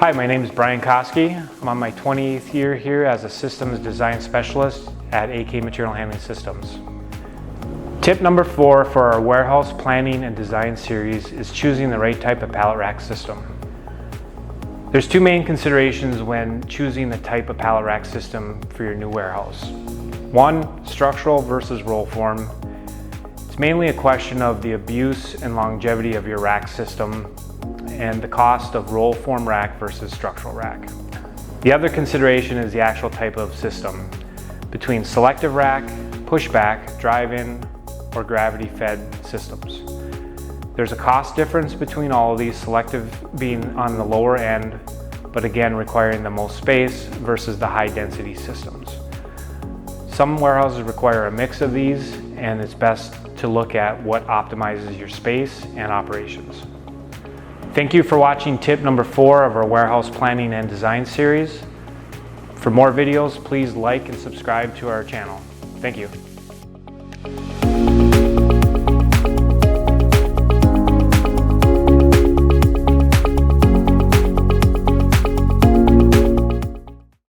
Hi, my name is Brian Koski. I'm on my 20th year here as a systems design specialist at AK Material Handling Systems. Tip number 4 for our warehouse planning and design series is choosing the right type of pallet rack system. There's two main considerations when choosing the type of pallet rack system for your new warehouse. One, structural versus roll form. It's mainly a question of the abuse and longevity of your rack system and the cost of roll form rack versus structural rack. The other consideration is the actual type of system between selective rack, pushback, drive-in, or gravity-fed systems. There's a cost difference between all of these, selective being on the lower end, but again requiring the most space versus the high-density systems. Some warehouses require a mix of these, and it's best to look at what optimizes your space and operations. Thank you for watching tip number 4 of our warehouse planning and design series. For more videos, please like and subscribe to our channel. Thank you.